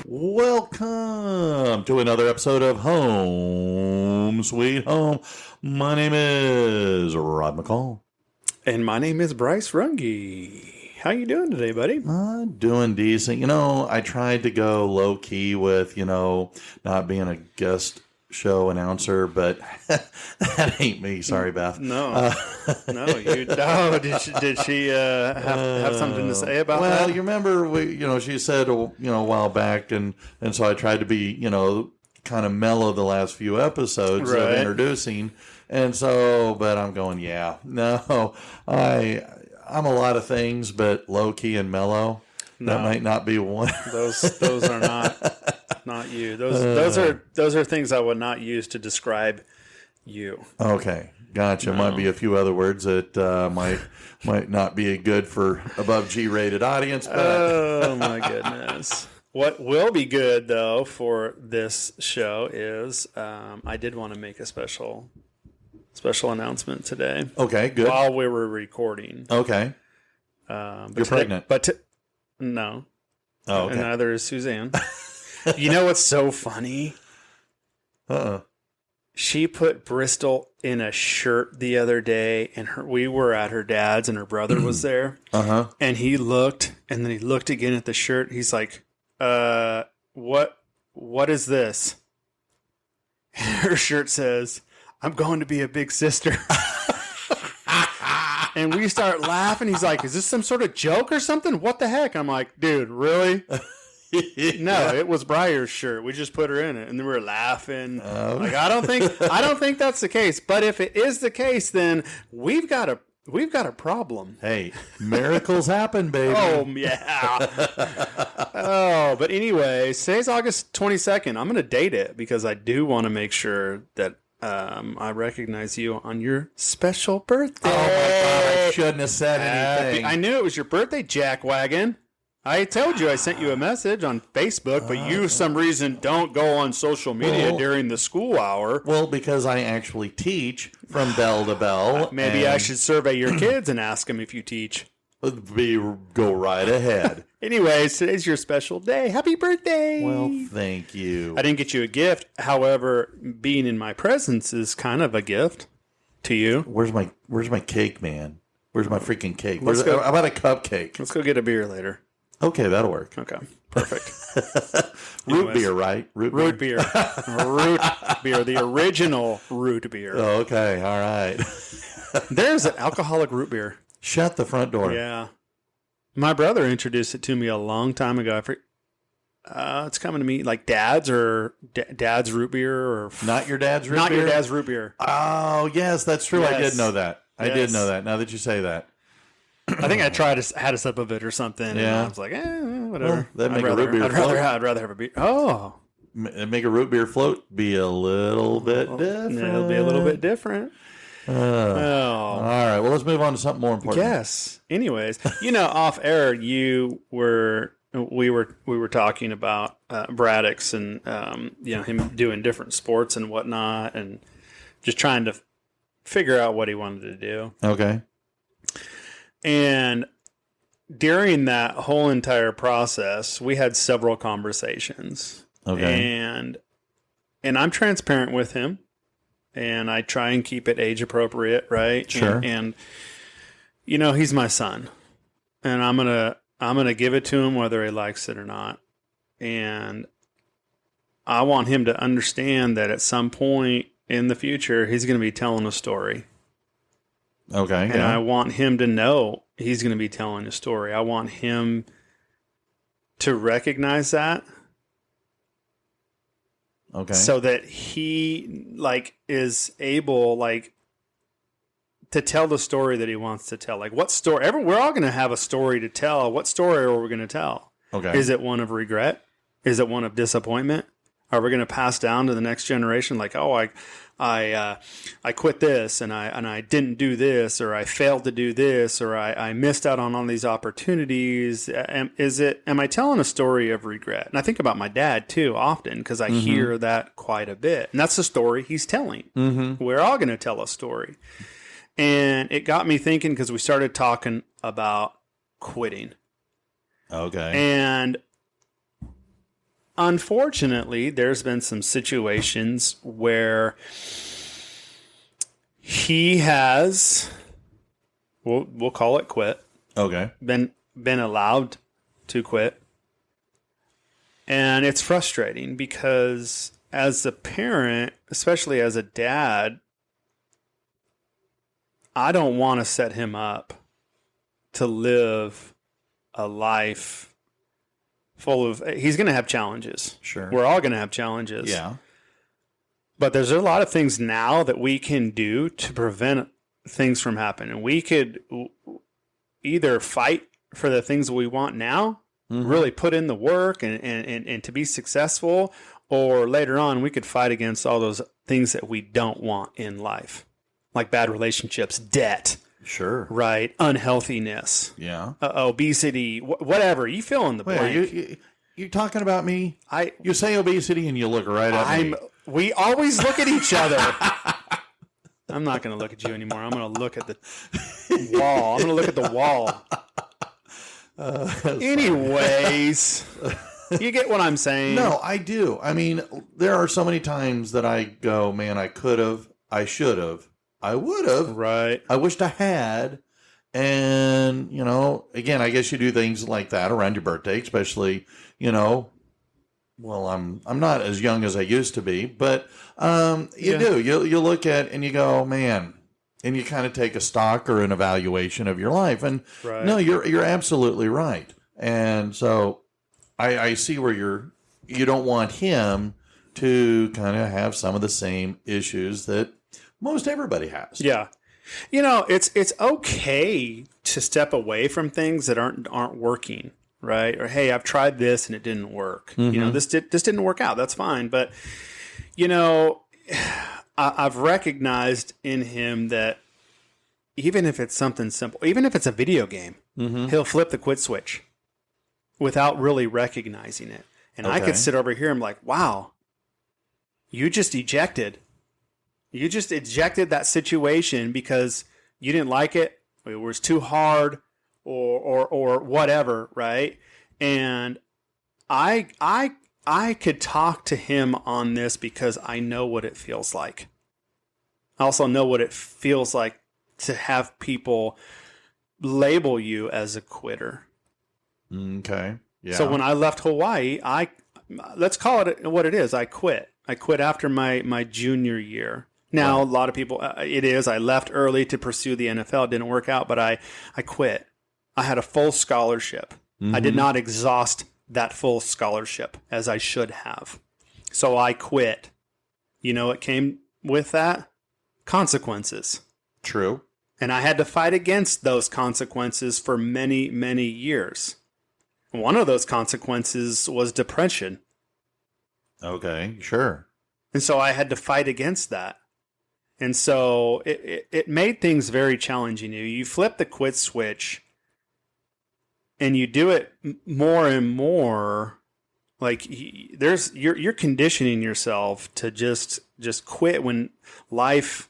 Welcome to another episode of Home Sweet Home. My name is Rod McCall. And my name is Bryce Runge. How you doing today, buddy? Doing decent. You know, I tried to go low-key with, not being a guest show announcer, but that ain't me. Sorry, Beth. No. Did she have something to say about that? Well, you remember, she said, a while back, and so I tried to be, kind of mellow the last few episodes of introducing. And so, but I'm going, I'm a lot of things, but low key and mellow. No, that might not be one. Those are not you. Those are things I would not use to describe you. Okay, gotcha. No. Might be a few other words that might not be good for above G-rated audience. But. Oh my goodness. What will be good though for this show is I did want to make a special announcement today. Okay, good. While we were recording. Okay. You're pregnant. No. Oh, okay. And neither is Suzanne. You know what's so funny? She put Bristol in a shirt the other day, and we were at her dad's, and her brother was there. And he looked, and then he looked again at the shirt. He's like, what is this? And her shirt says, I'm going to be a big sister. And we start laughing. He's like, is this some sort of joke or something? What the heck? I'm like, dude, really? No, it was Briar's shirt. We just put her in it, and then we were laughing. Like, I don't think that's the case. But if it is the case, then we've got a problem. Hey, miracles happen, baby. Oh yeah. But anyway, today's August 22nd. I'm going to date it because I do want to make sure that I recognize you on your special birthday. Oh my God! I shouldn't have said anything. I knew it was your birthday, jackwagon. I told you I sent you a message on Facebook, but you, for some reason, don't go on social media during the school hour. Well, because I actually teach from bell to bell. Maybe I should survey your kids and ask them if you teach. Go right ahead. Anyways, today's your special day. Happy birthday! Well, thank you. I didn't get you a gift. However, being in my presence is kind of a gift to you. Where's my cake, man? Where's my freaking cake? How about a cupcake? Let's go get a beer later. Okay, that'll work. Okay, perfect. Root beer, right? Root beer. Root beer, the original root beer. Oh, okay, all right. There's an alcoholic root beer. Shut the front door. Yeah. My brother introduced it to me a long time ago. It's coming to me like Dad's root beer or not your dad's root beer. Not your dad's root beer. Oh yes, that's true. Yes. I did know that. I did know that. Now that you say that, I think I had a sip of it or something. Yeah. And I was like, whatever. Well, I'd rather have a beer. Oh, make a root beer float be a little bit different. It'll be a little bit different. All right. Well, let's move on to something more important. Yes. Anyways, off air, we were talking about Braddock's and him doing different sports and whatnot, and just trying to figure out what he wanted to do. Okay. And during that whole entire process, we had several conversations. Okay. And I'm transparent with him. And I try and keep it age appropriate, right? Sure. And he's my son, and I'm gonna give it to him whether he likes it or not. And I want him to understand that at some point in the future, he's going to be telling a story. Okay. And I want him to know he's going to be telling a story. I want him to recognize that. Okay. So that he is able to tell the story that he wants to tell. Like what story? We're all going to have a story to tell. What story are we going to tell? Okay. Is it one of regret? Is it one of disappointment? Are we going to pass down to the next generation? Like, oh, I quit this and I didn't do this, or I failed to do this, or I missed out on all these opportunities. Am I telling a story of regret? And I think about my dad too often, because I hear that quite a bit. And that's the story he's telling. We're all going to tell a story. And it got me thinking, because we started talking about quitting. Okay. And unfortunately, there's been some situations where he has, we'll call it quit. Okay. Been allowed to quit. And it's frustrating, because as a parent, especially as a dad, I don't want to set him up to live a life full of, he's going to have challenges. Sure. We're all going to have challenges. Yeah. But there's a lot of things now that we can do to prevent things from happening. We could either fight for the things we want now, really put in the work and to be successful, or later on we could fight against all those things that we don't want in life, like bad relationships, debt. Sure. Right. Unhealthiness. Yeah. Obesity. Whatever. You fill in the blank. You talking about me? You say obesity and you look right at me. We always look at each other. I'm not going to look at you anymore. I'm going to look at the wall. I'm going to look at the wall. Anyways, you get what I'm saying? No, I do. I mean, there are so many times that I go, man, I could have, I should have, I would have. Right. I wished I had. And, again, I guess you do things like that around your birthday, especially, well, I'm not as young as I used to be, but you do. You look at and you go, man, and you kind of take a stock or an evaluation of your life. And no, you're absolutely right. And so I see where you don't want him to kind of have some of the same issues that most everybody has. Yeah. It's okay to step away from things that aren't working, right? Or, hey, I've tried this and it didn't work. This didn't work out. That's fine. But, I've recognized in him that even if it's something simple, even if it's a video game, he'll flip the quit switch without really recognizing it. And I could sit over here and I'm like, wow, you just ejected that situation because you didn't like it, or it was too hard, or whatever, right? And I could talk to him on this because I know what it feels like. I also know what it feels like to have people label you as a quitter. Okay. Yeah. So when I left Hawaii, let's call it what it is. I quit. I quit after my junior year. Now, a lot of people, I left early to pursue the NFL. It didn't work out, but I quit. I had a full scholarship. I did not exhaust that full scholarship as I should have. So I quit. What came with that? Consequences. True. And I had to fight against those consequences for many, many years. One of those consequences was depression. Okay, sure. And so I had to fight against that. And so it made things very challenging. You flip the quit switch and you do it more and more. Like you're conditioning yourself to just quit when life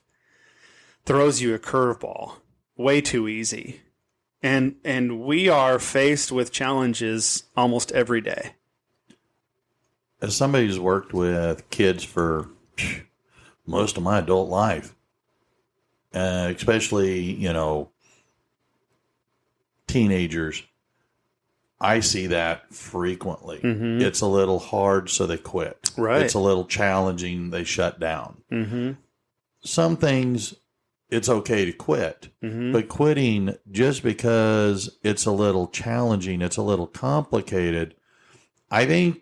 throws you a curveball way too easy. And we are faced with challenges almost every day. As somebody who's worked with kids for most of my adult life, especially, teenagers, I see that frequently. It's a little hard, so they quit. Right. It's a little challenging, they shut down. Some things, it's okay to quit. But quitting just because it's a little challenging, it's a little complicated, I think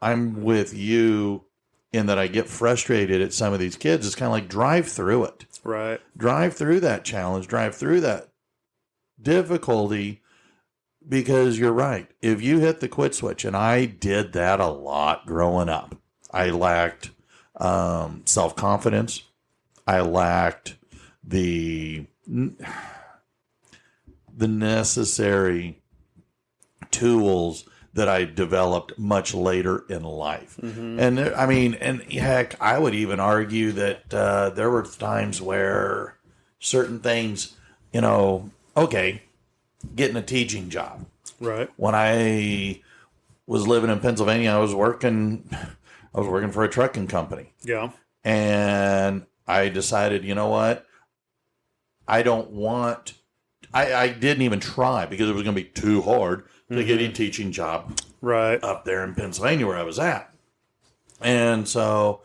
I'm with you in that I get frustrated at some of these kids. It's kind of like drive through it. Right. Drive through that challenge. Drive through that difficulty, because you're right. If you hit the quit switch, and I did that a lot growing up. I lacked self-confidence. I lacked the necessary tools that I developed much later in life. And I mean, and heck, I would even argue that there were times where certain things, okay, getting a teaching job. Right. When I was living in Pennsylvania, I was working for a trucking company. Yeah. And I decided, you know what? I didn't even try because it was going to be too hard to get a teaching job Right. up there in Pennsylvania where I was at. And so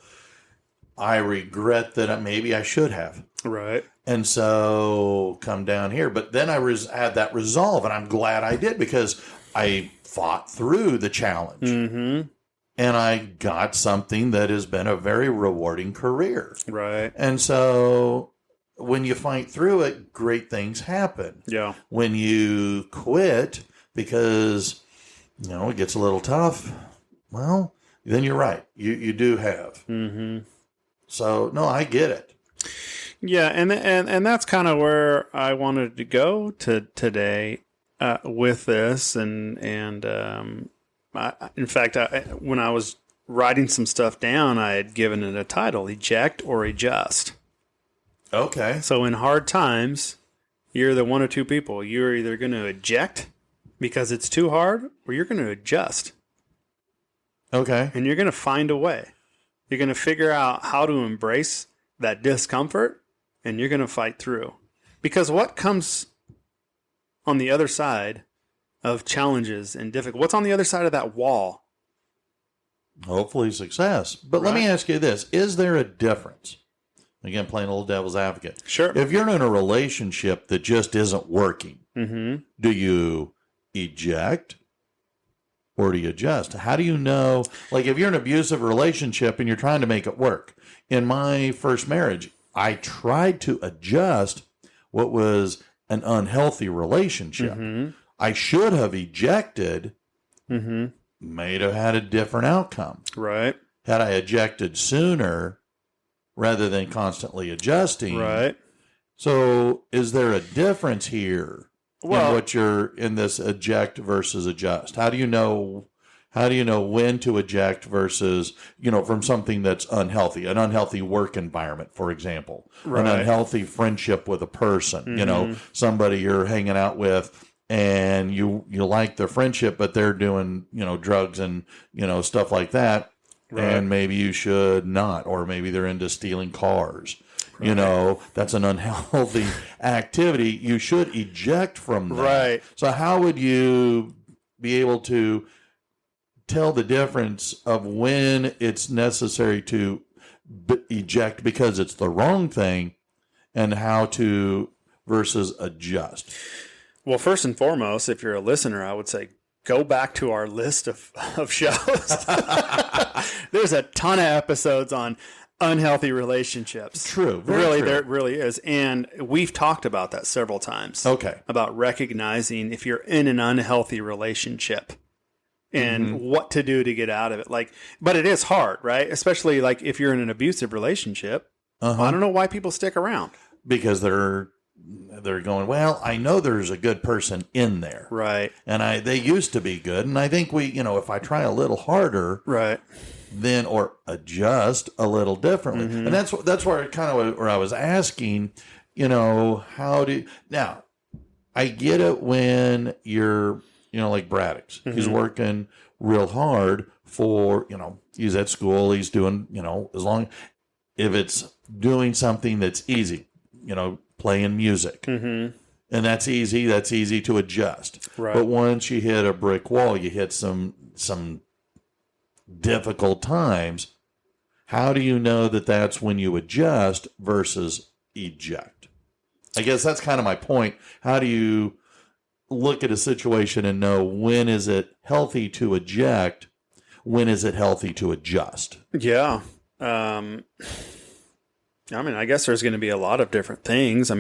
I regret that maybe I should have. Right. And so come down here. But then I had that resolve, and I'm glad I did because I fought through the challenge. Mm-hmm. And I got something that has been a very rewarding career. Right. And so when you fight through it, great things happen. Yeah. When you quit because, it gets a little tough, well, then you're right. You do have. Mm-hmm. So, no, I get it. Yeah, and that's kind of where I wanted to go today with this, and in fact, when I was writing some stuff down, I had given it a title: Eject or Adjust. Okay. So in hard times, you're the one or two people. You're either going to eject because it's too hard, or you're going to adjust. Okay. And you're going to find a way. You're going to figure out how to embrace that discomfort, and you're going to fight through. Because what comes on the other side of challenges and difficult? What's on the other side of that wall? Hopefully success. But let me ask you this. Is there a difference? Again, playing a little devil's advocate. Sure. If you're in a relationship that just isn't working, do you eject or do you adjust? How do you know? Like if you're in an abusive relationship and you're trying to make it work. In my first marriage, I tried to adjust what was an unhealthy relationship. I should have ejected, may have had a different outcome. Right. Had I ejected sooner rather than constantly adjusting. Right. So is there a difference here in what you're in this eject versus adjust? How do you know when to eject versus, from something that's unhealthy, an unhealthy work environment, for example, an unhealthy friendship with a person, somebody you're hanging out with and you like their friendship, but they're doing, drugs and, stuff like that. Right. And maybe you should not, or maybe they're into stealing cars. Right. That's an unhealthy activity. You should eject from that. Right. So how would you be able to tell the difference of when it's necessary to eject because it's the wrong thing and how to versus adjust? Well, first and foremost, if you're a listener, I would say go back to our list of shows. There's a ton of episodes on unhealthy relationships. True. Really, true. there really is. And we've talked about that several times. Okay. About recognizing if you're in an unhealthy relationship and what to do to get out of it. But it is hard, right? Especially if you're in an abusive relationship. I don't know why people stick around. Because they're going, well, I know there's a good person in there. Right. And they used to be good. And I think if I try a little harder. Right. Then, or adjust a little differently. And that's where I was asking, how do, now I get it when you're, like Braddock's, he's working real hard for, he's at school, he's doing, if it's doing something that's easy, playing music. And that's easy to adjust. Right. But once you hit a brick wall, you hit some difficult times. How do you know that that's when you adjust versus eject? I guess that's kind of my point. How do you look at a situation and know when is it healthy to eject? When is it healthy to adjust? Yeah. I guess there's going to be a lot of different things.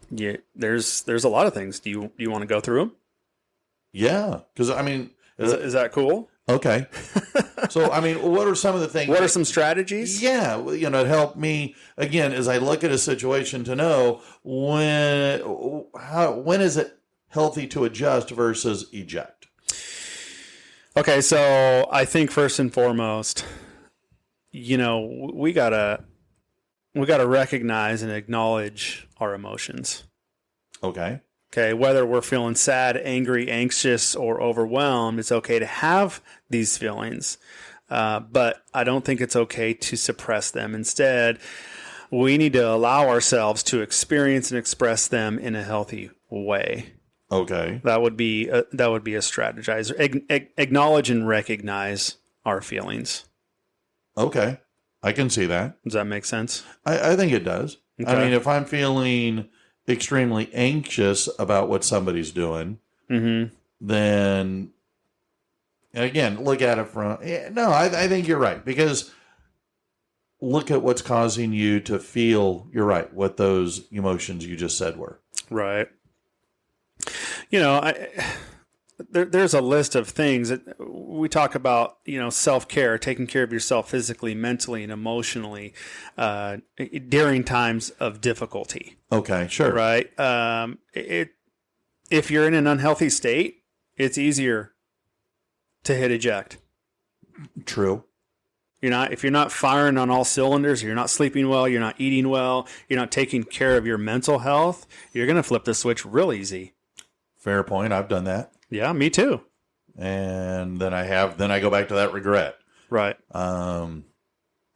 Yeah, there's a lot of things. Do you want to go through them? Yeah, because is that cool? Okay. So, I mean, what are some of the things? What are some strategies? Yeah, it helped me again as I look at a situation to know when is it healthy to adjust versus eject. Okay, so I think first and foremost, we gotta recognize and acknowledge our emotions. Okay. Okay, whether we're feeling sad, angry, anxious, or overwhelmed, it's okay to have these feelings. But I don't think it's okay to suppress them. Instead, we need to allow ourselves to experience and express them in a healthy way. Okay. That would be a strategizer. Acknowledge and recognize our feelings. Okay. I can see that. Does that make sense? I think it does. Okay. I mean, if I'm feeling extremely anxious about what somebody's doing, then again, look at it from. No, I think you're right, because look at what's causing you to feel. You're right. What those emotions you just said were. Right. There's a list of things that we talk about, self-care, taking care of yourself physically, mentally, and emotionally during times of difficulty. Okay, sure. Right. If you're in an unhealthy state, it's easier to hit eject. True. If you're not firing on all cylinders, you're not sleeping well, you're not eating well, you're not taking care of your mental health, you're going to flip the switch real easy. Fair point. I've done that. Yeah, me too. And then I go back to that regret. Right.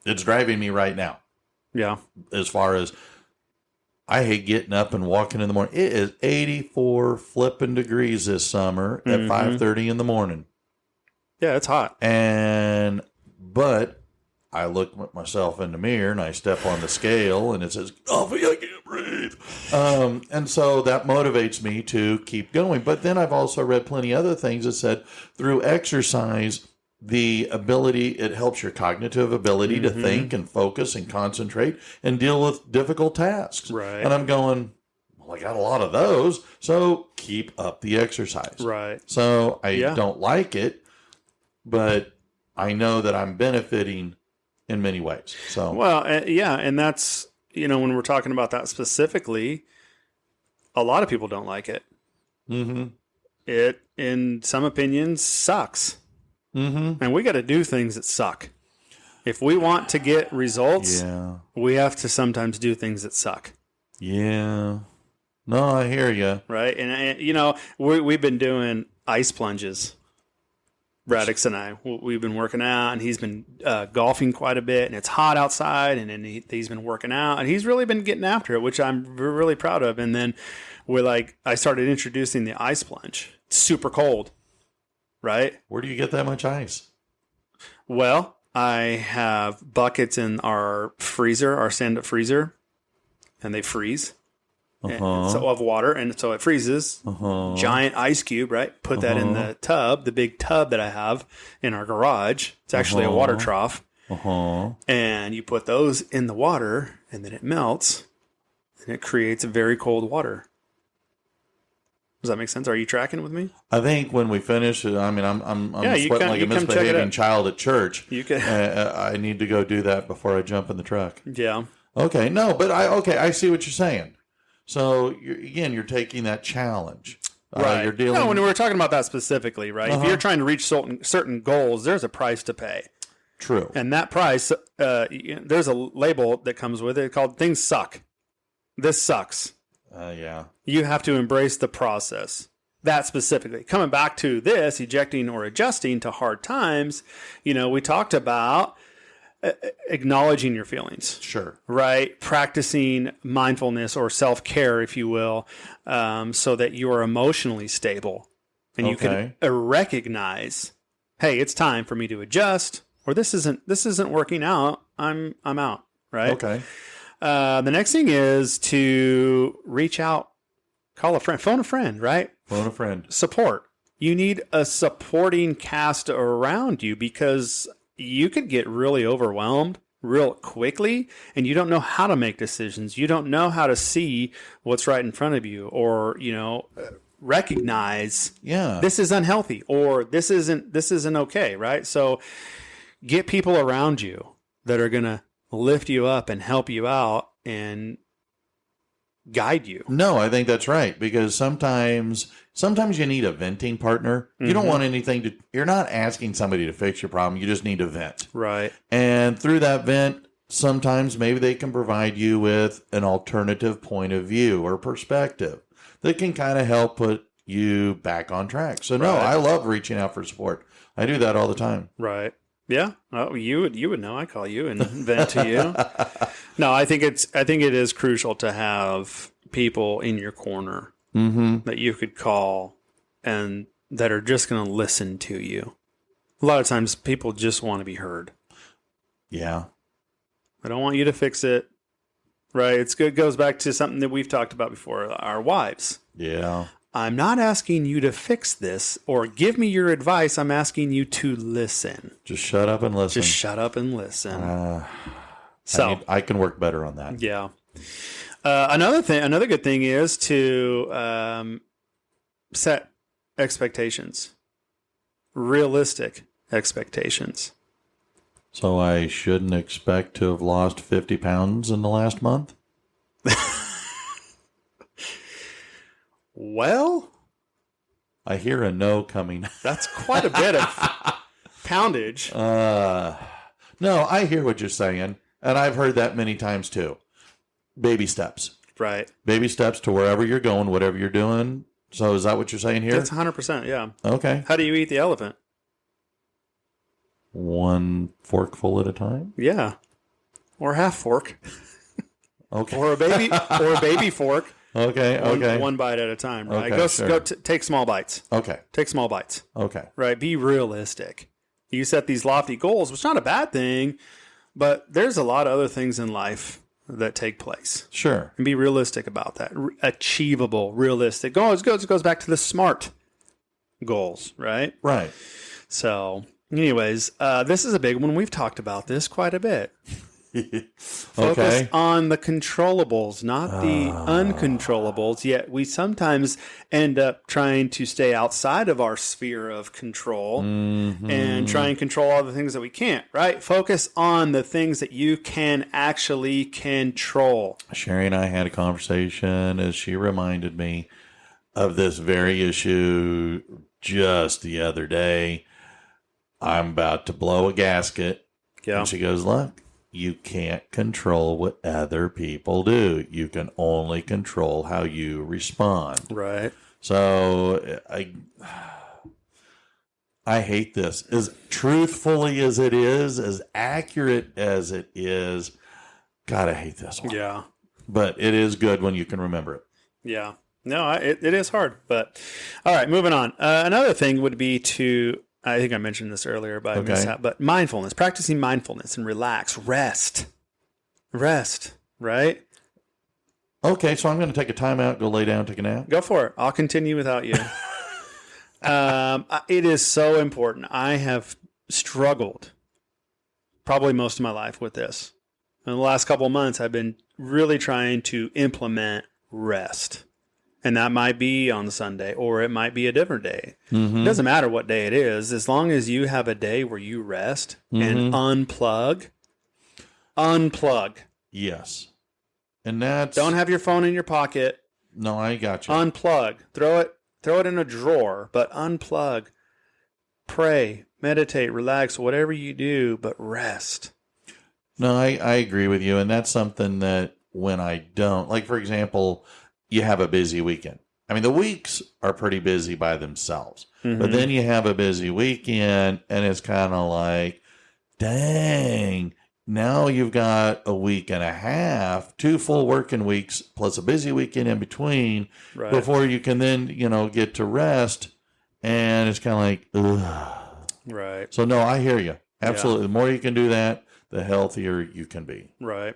It's driving me right now. Yeah. As far as I hate getting up and walking in the morning. It is 84 flipping degrees this summer at 5:30 in the morning. Yeah, it's hot. But I look at myself in the mirror and I step on the scale and it says, "Coffee, I can't breathe." And so that motivates me to keep going. But then I've also read plenty of other things that said through exercise, it helps your cognitive ability to think and focus and concentrate and deal with difficult tasks. Right. And I'm going, well, I got a lot of those, so keep up the exercise. Right. So I don't like it, but I know that I'm benefiting in many ways. So and that's, when we're talking about that specifically, a lot of people don't like it. Mm-hmm. It, in some opinions, sucks. Mm-hmm. And we got to do things that suck. If we want to get results, we have to sometimes do things that suck. Yeah. No, I hear you. Right. And we've been doing ice plunges. Braddock's and I, we've been working out, and he's been golfing quite a bit, and it's hot outside, and then he's been working out, and he's really been getting after it, which I'm really proud of. And then I started introducing the ice plunge. It's super cold, right? Where do you get that much ice? Well, I have buckets in our freezer, our stand-up freezer, and they freeze. So of water, and so it freezes. Giant ice cube, right? Put that in the tub, the big tub that I have in our garage. It's actually a water trough. And you put those in the water, and then it melts, and it creates a very cold water. Does that make sense? Are you tracking with me? I think when we finish, I mean, I'm sweating like a misbehaving child at church. You can. I need to go do that before I jump in the truck. Yeah. Okay. No, but I see what you're saying. So you're taking that challenge. Right. You're dealing. No, when we're talking about that specifically, right? If you're trying to reach certain goals, there's a price to pay. True. And that price, there's a label that comes with it called "Things Suck." This sucks. Yeah. You have to embrace the process. That specifically. Coming back to this, ejecting or adjusting to hard times, we talked about acknowledging your feelings. Sure. Right? Practicing mindfulness or self-care, if you will, so that you are emotionally stable. And you can recognize, hey, it's time for me to adjust, or this isn't working out. I'm out. Right? Okay. The next thing is to reach out, call a friend, phone a friend, right? Phone a friend. Support. You need a supporting cast around you, because you could get really overwhelmed real quickly, and you don't know how to make decisions. You don't know how to see what's right in front of you, or, recognize Yeah. this is unhealthy or this isn't okay, right? So get people around you that are going to lift you up and help you out and guide you. No, I think that's right, because sometimes you need a venting partner. You don't want you're not asking somebody to fix your problem. You just need to vent. Right. And through that vent, sometimes maybe they can provide you with an alternative point of view or perspective that can kind of help put you back on track. So no, Right. I love reaching out for support. I do that all the time. Right. Yeah. Oh, you would know. I call you and vent to you. No, I think it is crucial to have people in your corner that you could call and that are just going to listen to you. A lot of times people just want to be heard. Yeah. I don't want you to fix it. Right. It's good. It goes back to something that we've talked about before, our wives. Yeah. I'm not asking you to fix this or give me your advice. I'm asking you to listen. Just shut up and listen. Just shut up and listen. I can work better on that. Yeah. Another good thing is to set expectations, realistic expectations. So I shouldn't expect to have lost 50 pounds in the last month? Well, I hear a no coming. that's quite a bit of poundage. No, I hear what you're saying, and I've heard that many times too. Baby steps. Right. Baby steps to wherever you're going, whatever you're doing. So is that what you're saying here? That's 100%, yeah. Okay. How do you eat the elephant? One forkful at a time? Yeah. Or half fork. Okay. Or a baby fork. Okay. One bite at a time, right? Okay, Take small bites. Okay. Take small bites. Okay. Right? Be realistic. You set these lofty goals, which is not a bad thing, but there's a lot of other things in life that take place. Sure. And be realistic about that. Achievable, realistic. It goes back to the SMART goals, right? Right. So, anyways, this is a big one. We've talked about this quite a bit. Focus on the controllables, not the uncontrollables. Yet we sometimes end up trying to stay outside of our sphere of control and try and control all the things that we can't, right? Focus on the things that you can actually control. Sherry and I had a conversation as she reminded me of this very issue just the other day. I'm about to blow a gasket. Yeah. And she goes, look, you can't control what other people do. You can only control how you respond. Right. So I hate this. As truthfully as it is, as accurate as it is, God, I hate this one. Yeah. But it is good when you can remember it. Yeah. No, it is hard. But all right, moving on. Another thing would be to, I think I mentioned this earlier by mishap, but mindfulness, practicing mindfulness and rest, right? Okay, so I'm going to take a time out, go lay down, take a nap. Go for it. I'll continue without you. It is so important. I have struggled probably most of my life with this. In the last couple of months, I've been really trying to implement rest. And that might be on Sunday, or it might be a different day. It doesn't matter what day it is, as long as you have a day where you rest and unplug. Yes. And that's... Don't have your phone in your pocket. No, I got you. Unplug. Throw it in a drawer, but unplug. Pray, meditate, relax, whatever you do, but rest. No, I agree with you. And that's something that when I don't, like, for example, you have a busy weekend. I mean, the weeks are pretty busy by themselves, but then you have a busy weekend and it's kind of like, dang, now you've got a week and a half, 2 full working weeks plus a busy weekend in between before you can then, get to rest. And it's kind of like, ugh. Right. So no, I hear you. Absolutely. Yeah. The more you can do that, the healthier you can be. Right.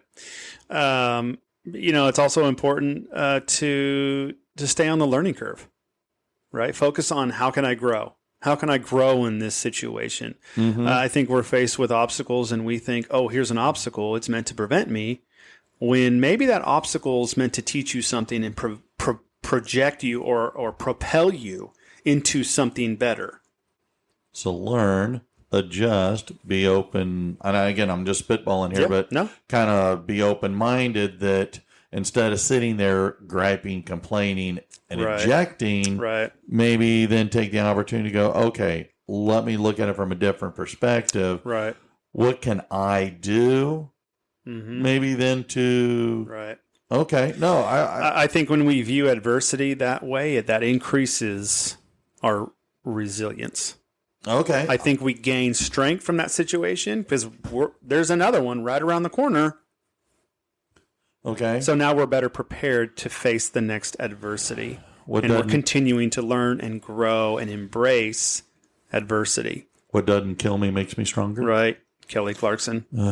It's also important to stay on the learning curve, right? Focus on how can I grow? How can I grow in this situation? I think we're faced with obstacles and we think, oh, here's an obstacle. It's meant to prevent me. When maybe that obstacle is meant to teach you something and project you or propel you into something better. So learn, adjust, be open. And again, I'm just spitballing here, but kind of be open-minded that instead of sitting there griping, complaining, and ejecting, maybe then take the opportunity to go, okay, let me look at it from a different perspective. Right. What can I do? Maybe then to... Right. Okay. No, I think when we view adversity that way, that increases our resilience. Okay. I think we gain strength from that situation because there's another one right around the corner. Okay. So now we're better prepared to face the next adversity. And we're continuing to learn and grow and embrace adversity. What doesn't kill me makes me stronger. Right. Kelly Clarkson. Wait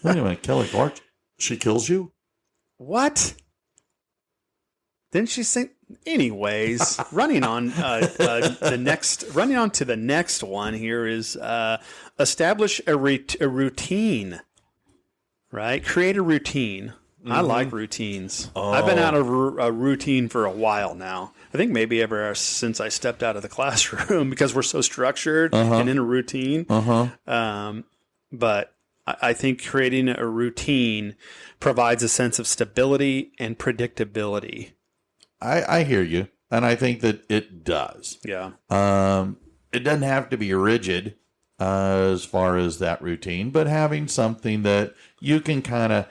a minute. Kelly Clarkson? She kills you? What? Didn't she sing? Anyways, running on to the next one here is establish a routine. Right? Create a routine. I like routines. I've been out of a routine for a while now. I think maybe ever since I stepped out of the classroom because we're so structured and in a routine. But I think creating a routine provides a sense of stability and predictability. I hear you, and I think that it does. Yeah. It doesn't have to be rigid as far as that routine, but having something that you can kind of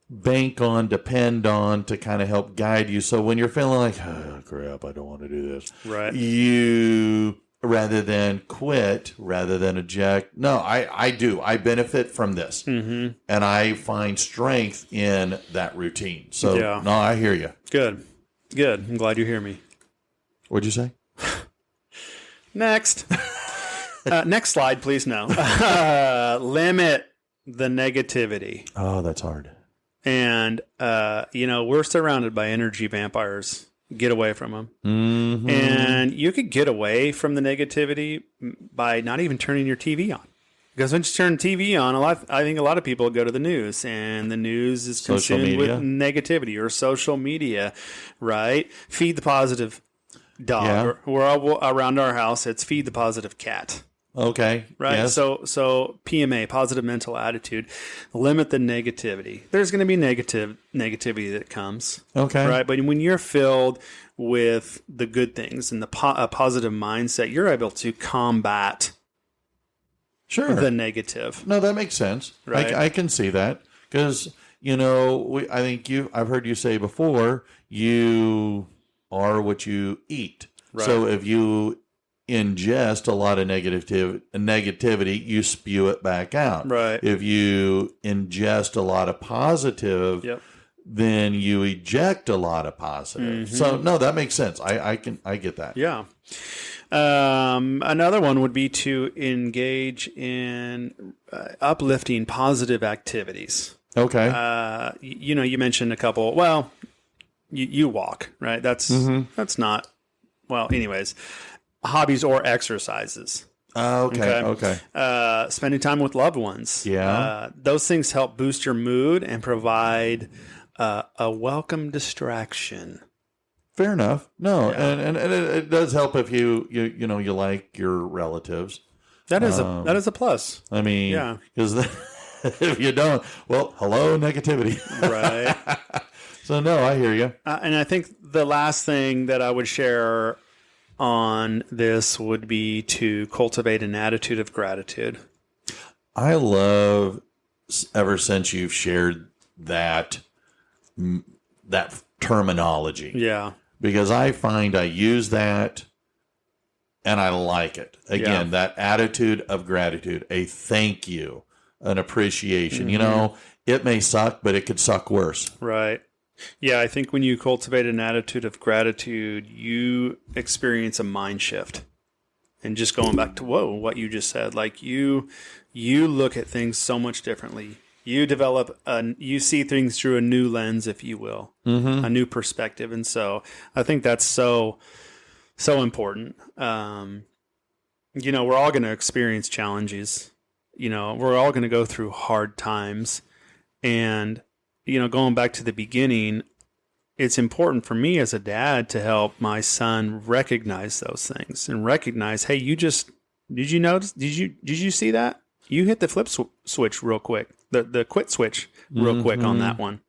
bank on, depend on to kind of help guide you. So when you're feeling like, oh, crap, I don't want to do this. Right. You, rather than quit, rather than eject. No, I do. I benefit from this. And I find strength in that routine. So, no, I hear you. Good. I'm glad you hear me. What'd you say? Next. Next slide, please. No. Limit the negativity. Oh, that's hard. And, we're surrounded by energy vampires. Get away from them. And you could get away from the negativity by not even turning your TV on. Because once you turn the TV on, I think a lot of people go to the news, and the news is consumed with negativity or social media, right? Feed the positive dog. Yeah. We're all around our house. It's feed the positive cat. Okay. Right. Yes. So PMA, positive mental attitude, limit the negativity. There's going to be negativity that comes. Okay. Right. But when you're filled with the good things and a positive mindset, you're able to combat the negative. No, that makes sense. Right. I can see that because, I think I've heard you say before, you are what you eat. Right. So if you ingest a lot of negativity, you spew it back out. Right. If you ingest a lot of positive, then you eject a lot of positive. So no, that makes sense. I get that. Yeah. Another one would be to engage in uplifting positive activities. Okay. You mentioned a couple. Well, you walk, right? That's not. Well, anyways. Hobbies or exercises. Okay. Spending time with loved ones. Yeah. Those things help boost your mood and provide a welcome distraction. Fair enough. No, and it does help if you like your relatives. That is a plus. I mean, because if you don't, well, hello negativity. Right. So no, I hear you. And I think the last thing that I would share on this would be to cultivate an attitude of gratitude. I love, ever since you've shared that terminology. Yeah. Because I find I use that and I like it. Again, that attitude of gratitude, a thank you, an appreciation. It may suck, but it could suck worse. Right. Yeah, I think when you cultivate an attitude of gratitude, you experience a mind shift. And just going back to what you just said, like you look at things so much differently. You you see things through a new lens, if you will, a new perspective. And so I think that's so important. We're all going to experience challenges. We're all going to go through hard times. And going back to the beginning, it's important for me as a dad to help my son recognize those things and recognize, hey, did you notice? Did you see that? You hit the flip switch real quick, the quit switch real quick on that one.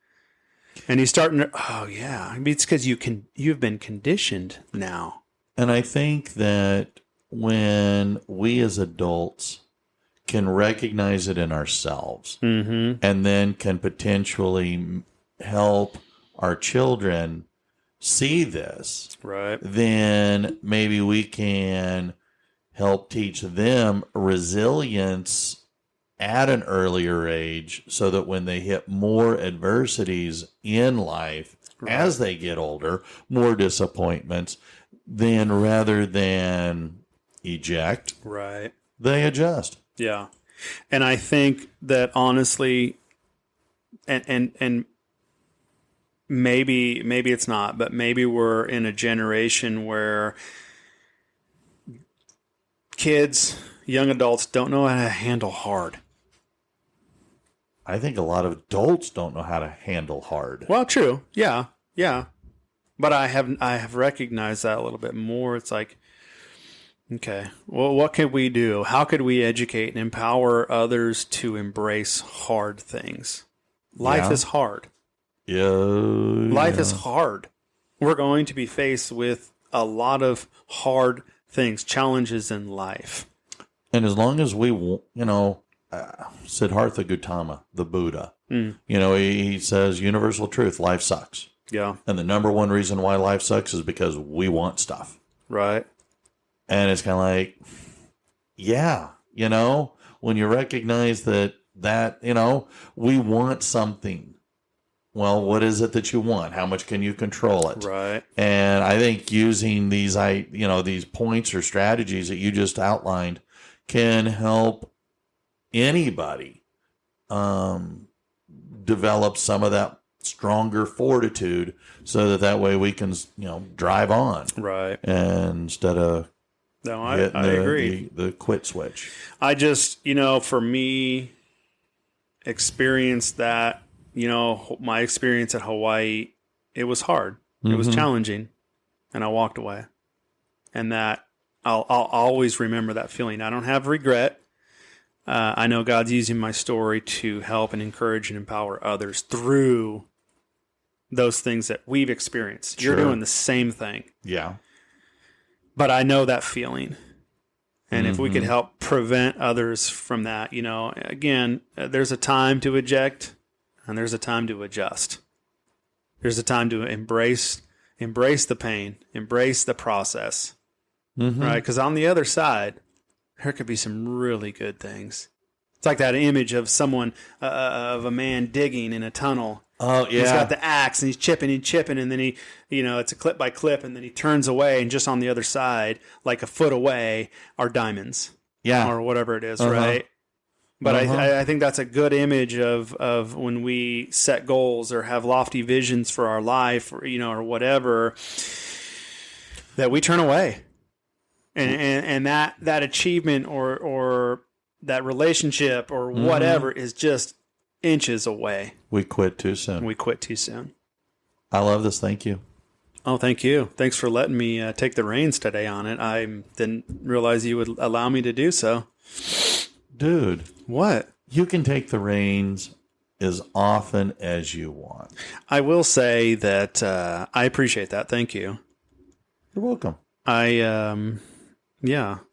And he's starting to, oh yeah, it's because you've been conditioned now. And I think that when we as adults can recognize it in ourselves, and then can potentially help our children see this, right? Then maybe we can help teach them resilience at an earlier age so that when they hit more adversities in life as they get older, more disappointments, then rather than eject, right, they adjust. Yeah. And I think that honestly, and maybe it's not, but maybe we're in a generation where kids, young adults don't know how to handle hard. I think a lot of adults don't know how to handle hard. Well, true. Yeah. But I have recognized that a little bit more. It's like, okay, well, what could we do? How could we educate and empower others to embrace hard things? Life is hard. Yeah. Life is hard. We're going to be faced with a lot of hard things, challenges in life. And as long as we, Siddhartha Gautama, the Buddha, he says universal truth, life sucks. Yeah. And the number one reason why life sucks is because we want stuff. Right. And it's kind of like, when you recognize that, we want something. Well, what is it that you want? How much can you control it? Right. And I think using these points or strategies that you just outlined can help anybody develop some of that stronger fortitude so that way we can, drive on. Right. And instead of I agree. The quit switch. I just, for me, experienced that, my experience at Hawaii, it was hard. It was challenging. And I walked away. And that, I'll always remember that feeling. I don't have regret. I know God's using my story to help and encourage and empower others through those things that we've experienced. Sure. You're doing the same thing. Yeah. But I know that feeling. And if we could help prevent others from that, again, there's a time to eject and there's a time to adjust. There's a time to embrace the pain, embrace the process, right? Because on the other side, there could be some really good things. It's like that image of someone, of a man digging in a tunnel. Oh, yeah. He's got the axe and he's chipping, and then he, it's a clip by clip, and then he turns away, and just on the other side, like a foot away, are diamonds. Yeah. Or whatever it is, right? But I think that's a good image of when we set goals or have lofty visions for our life, or, or whatever, that we turn away. And that achievement or that relationship or whatever is just inches away. We quit too soon. I love this. Thank you. Oh, thank you. Thanks for letting me take the reins today on it. I didn't realize you would allow me to do so. Dude. What? You can take the reins as often as you want. I will say that I appreciate that. Thank you. You're welcome. I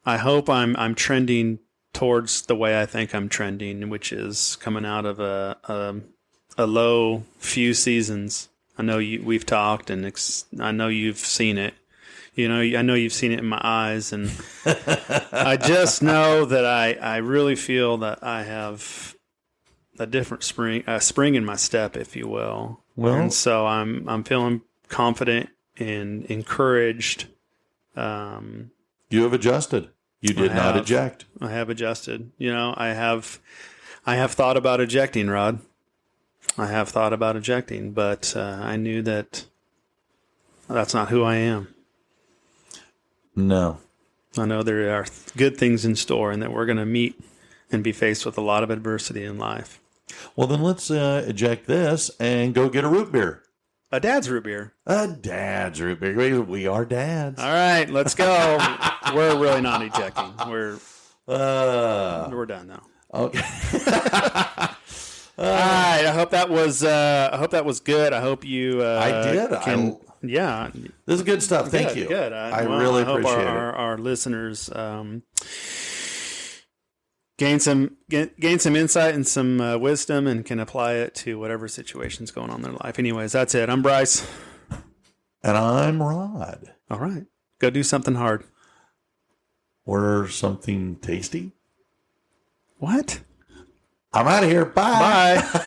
hope I'm trending towards the way I think I'm trending, which is coming out of a low few seasons. I know we've talked, and I know you've seen it. I know you've seen it in my eyes, and I just know that I really feel that I have a different spring in my step, if you will. Well, and so I'm feeling confident and encouraged. You have adjusted. You did not eject. I have adjusted. I have thought about ejecting, Rod. I have thought about ejecting, but I knew that that's not who I am. No. I know there are good things in store, and that we're going to meet and be faced with a lot of adversity in life. Well, then let's eject this and go get a root beer. a dad's root beer. A dad's root beer. We are dads. All right, let's go. We're really not ejecting. We're done now. Okay. All right. I hope that was good. I hope you. I did. Yeah. This is good stuff. Thank you. Good. I really appreciate it. Our listeners gain some insight and some wisdom and can apply it to whatever situation's going on in their life. Anyways, that's it. I'm Bryce. And I'm Rod. All right. Go do something hard. Order something tasty. What? I'm out of here. Bye. Bye.